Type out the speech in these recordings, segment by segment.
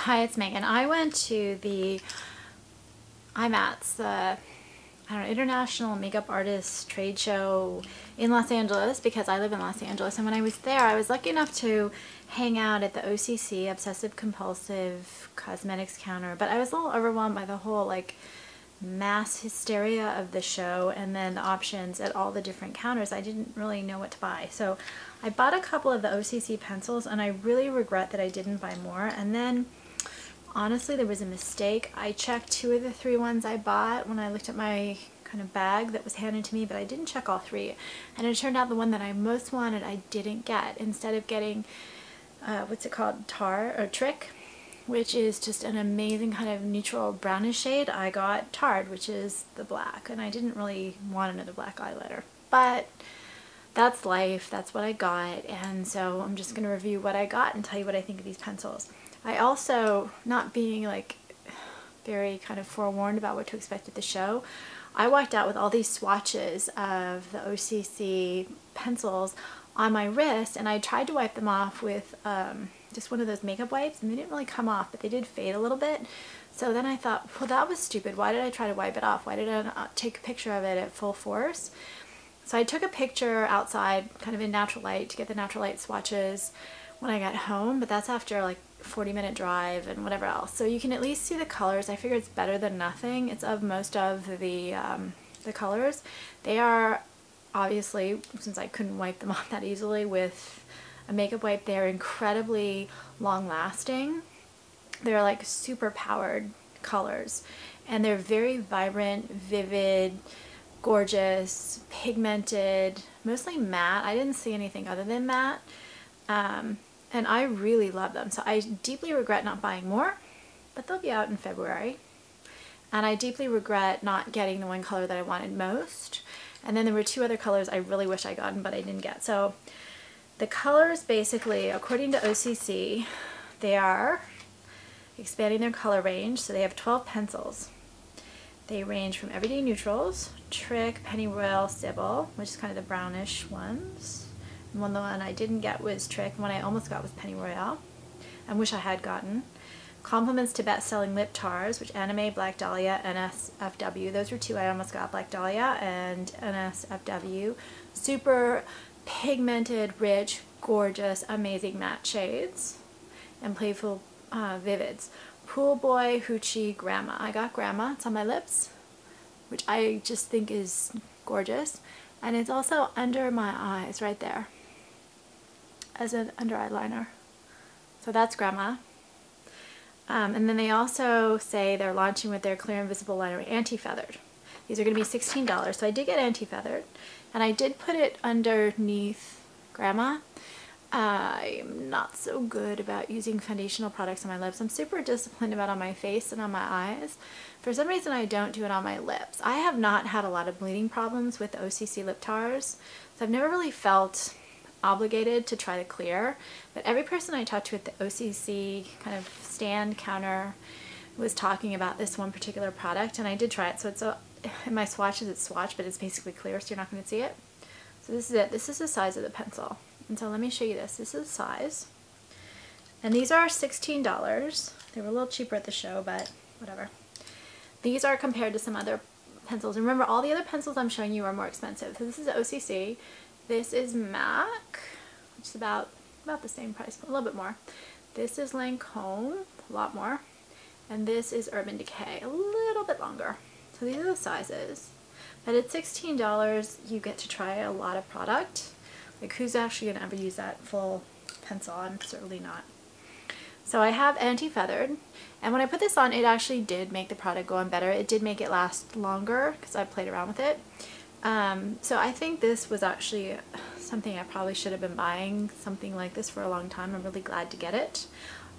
Hi, it's Megan. I went to the IMATS, the International Makeup Artists Trade Show in Los Angeles because I live in Los Angeles. And when I was there, I was lucky enough to hang out at the OCC, Obsessive Compulsive Cosmetics counter. But I was a little overwhelmed by the whole mass hysteria of the show and then the options at all the different counters. I didn't really know what to buy. So I bought a couple of the OCC pencils and I really regret that I didn't buy more. And then honestly, there was a mistake. I checked 2 of the 3 ones I bought when I looked at my kind of bag that was handed to me, but I didn't check all 3. And it turned out the one that I most wanted I didn't get. Instead of getting, what's it called, Trick, which is just an amazing kind of neutral brownish shade, I got Tard, which is the black. And I didn't really want another black eyeliner. But that's life, that's what I got, and so I'm just going to review what I got and tell you what I think of these pencils. I also, not being very kind of forewarned about what to expect at the show, I walked out with all these swatches of the OCC pencils on my wrist, and I tried to wipe them off with just one of those makeup wipes, and they didn't really come off, but they did fade a little bit. So then I thought, well, that was stupid. Why did I try to wipe it off? Why did I not take a picture of it at full force? So I took a picture outside, kind of in natural light, to get the natural light swatches when I got home, but that's after a 40-minute drive and whatever else. So you can at least see the colors. I figure it's better than nothing. It's of most of the colors. They are, obviously, since I couldn't wipe them off that easily with a makeup wipe, they're incredibly long-lasting. They're super powered colors, and they're very vibrant, vivid, gorgeous, pigmented, mostly matte. I didn't see anything other than matte, and I really love them. So I deeply regret not buying more, but they'll be out in February. And I deeply regret not getting the one color that I wanted most. And then there were 2 other colors I really wish I gotten, but I didn't get. So the colors, basically, according to OCC, they are expanding their color range. So they have 12 pencils. They range from Everyday Neutrals, Trick, Pennyroyal, Sybil, which is kind of the brownish ones. And the one I didn't get was Trick. The one I almost got was Pennyroyal. I wish I had gotten. Compliments to Best-Selling Lip Tars, which Anime, Black Dahlia, NSFW. Those were 2 I almost got, Black Dahlia and NSFW. Super pigmented, rich, gorgeous, amazing matte shades. And playful vivids. Pool Boy, Hoochie, Grandma. I got Grandma. It's on my lips, which I just think is gorgeous. And it's also under my eyes right there as an under eyeliner. So that's Grandma. And then they also say they're launching with their Clear Invisible Liner Antifeathered. These are going to be $16. So I did get Antifeathered, and I did put it underneath Grandma. I'm not so good about using foundational products on my lips. I'm super disciplined about on my face and on my eyes. For some reason, I don't do it on my lips. I have not had a lot of bleeding problems with the OCC lip tars, so I've never really felt obligated to try the clear. But every person I talked to at the OCC kind of stand counter was talking about this one particular product, and I did try it. So it's in my swatches, it's swatch, but it's basically clear, so you're not going to see it. So this is it. This is the size of the pencil. And so let me show you this. This is the size. And these are $16. They were a little cheaper at the show, but whatever. These are compared to some other pencils. And remember, all the other pencils I'm showing you are more expensive. So this is OCC. This is MAC, which is about the same price, but a little bit more. This is Lancome, a lot more. And this is Urban Decay, a little bit longer. So these are the sizes. But at $16, you get to try a lot of product. Who's actually going to ever use that full pencil? I'm certainly not. So I have Antifeathered, and when I put this on, it actually did make the product go on better. It did make it last longer because I played around with it. So I think this was actually something I probably should have been buying, something like this, for a long time. I'm really glad to get it,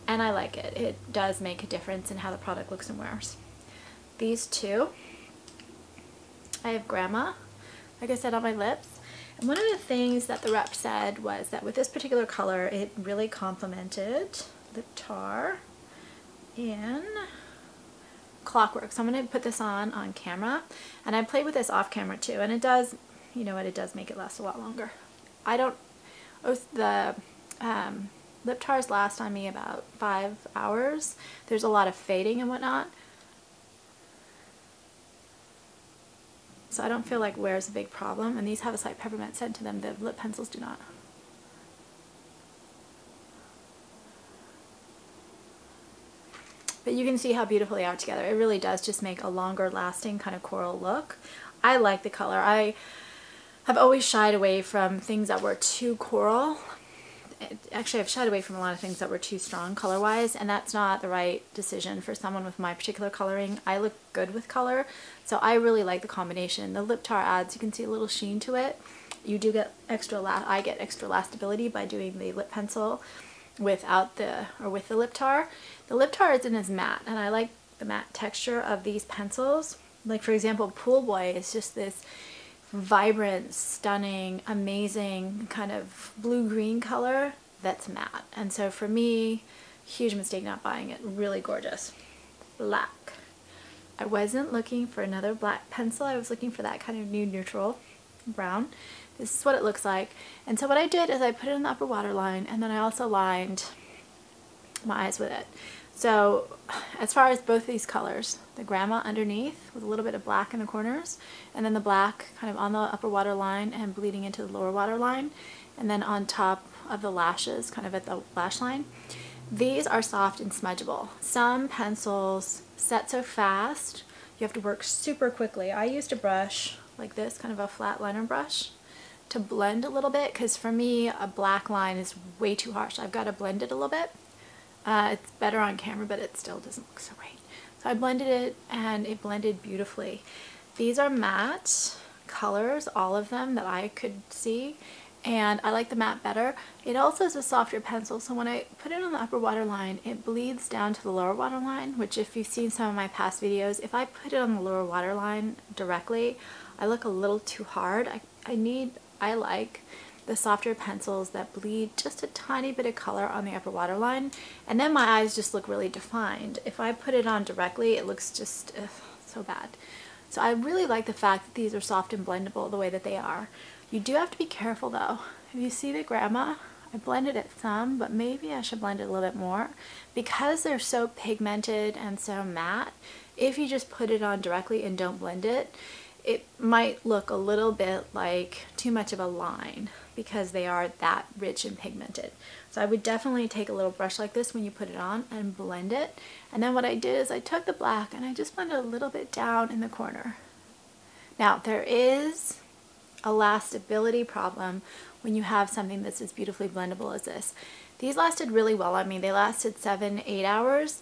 and I like it. It does make a difference in how the product looks and wears. These 2, I have Grandma, like I said, on my lips. And one of the things that the rep said was that with this particular color, it really complemented the tar in Clockwork. So I'm going to put this on camera, and I played with this off camera too, and it does, you know what, it does make it last a lot longer. I don't, the Lip tars last on me about 5 hours. There's a lot of fading and whatnot. So I don't feel like wear is a big problem, and these have a slight peppermint scent to them. The lip pencils do not. But you can see how beautiful they are together. It really does just make a longer lasting kind of coral look. I like the color. I have always shied away from things that were too coral. Actually, I've shied away from a lot of things that were too strong color-wise, and that's not the right decision for someone with my particular coloring. I look good with color, so I really like the combination. The lip tar adds, you can see a little sheen to it. You do get extra, I get extra lastability by doing the lip pencil without the, or with the lip tar. The lip tar isn't as matte, and I like the matte texture of these pencils. Like for example, Pool Boy is just this vibrant, stunning, amazing kind of blue-green color that's matte. And so for me, huge mistake not buying it. Really gorgeous. Black. I wasn't looking for another black pencil. I was looking for that kind of nude neutral brown. This is what it looks like. And so what I did is I put it in the upper waterline, and then I also lined my eyes with it. So as far as both these colors, the Grandma underneath with a little bit of black in the corners, and then the black kind of on the upper waterline and bleeding into the lower waterline, and then on top of the lashes, kind of at the lash line. These are soft and smudgeable. Some pencils set so fast, you have to work super quickly. I used a brush like this, kind of a flat liner brush, to blend a little bit, because for me a black line is way too harsh. I've got to blend it a little bit. It's better on camera, but it still doesn't look so great. So I blended it, and it blended beautifully. These are matte colors, all of them that I could see, and I like the matte better. It also is a softer pencil, so when I put it on the upper waterline, it bleeds down to the lower waterline, which if you've seen some of my past videos, if I put it on the lower waterline directly, I look a little too hard. I like the softer pencils that bleed just a tiny bit of color on the upper waterline, and then my eyes just look really defined. If I put it on directly, it looks just so bad. So I really like the fact that these are soft and blendable the way that they are. You do have to be careful though. If you see the Grandma, I blended it some, but maybe I should blend it a little bit more. Because they're so pigmented and so matte, if you just put it on directly and don't blend it, it might look a little bit like too much of a line because they are that rich and pigmented. So I would definitely take a little brush like this when you put it on and blend it. And then what I did is I took the black and I just blended a little bit down in the corner. Now there is a lastability problem when you have something that's as beautifully blendable as this. These lasted really well on me. They lasted 7-8 hours.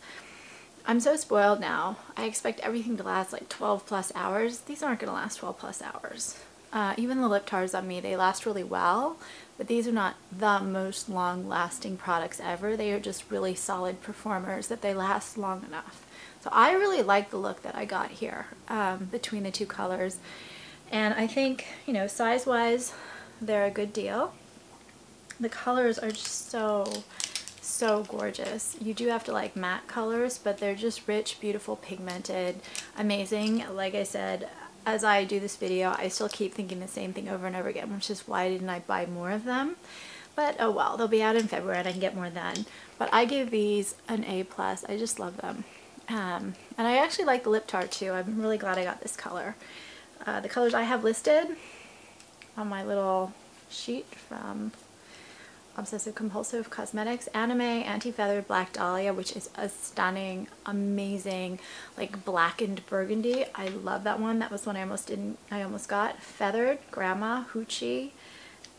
I'm so spoiled now. I expect everything to last like 12 plus hours. These aren't going to last 12 plus hours. Even the lip tars on me, they last really well, but these are not the most long-lasting products ever. They are just really solid performers that they last long enough. So I really like the look that I got here between the two colors. And I think, you know, size-wise, they're a good deal. The colors are just so gorgeous. You do have to like matte colors, but they're just rich, beautiful, pigmented, amazing. Like I said, as I do this video, I still keep thinking the same thing over and over again, which is why didn't I buy more of them? But oh well, they'll be out in February and I can get more then. But I give these an A+. I just love them. And I actually like the lip tar too. I'm really glad I got this color. The colors I have listed on my little sheet from Obsessive Compulsive Cosmetics: Anime, Antifeathered, Black Dahlia, which is a stunning, amazing, like blackened burgundy. I love that one. That was one I almost got. Feathered, Grandma, Hoochie,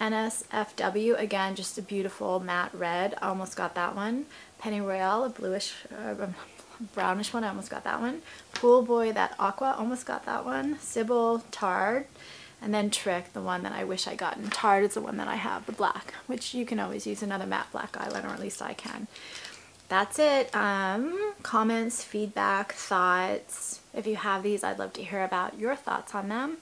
NSFW, again, just a beautiful matte red. I almost got that one. Penny Royale, a bluish, brownish one. I almost got that one. Pool Boy, that aqua, almost got that one. Sybil, Tard. And then Trick, the one that I wish I got. And Tard is the one that I have, the black, which you can always use another matte black eyeliner, or at least I can. That's it. Comments, feedback, thoughts. If you have these, I'd love to hear about your thoughts on them.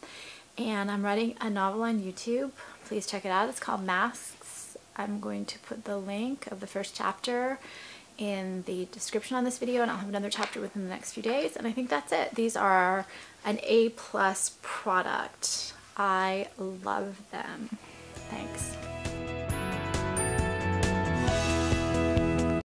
And I'm writing a novel on YouTube. Please check it out. It's called Masks. I'm going to put the link of the first chapter in the description on this video, and I'll have another chapter within the next few days. And I think that's it. These are an A+ product. I love them. Thanks.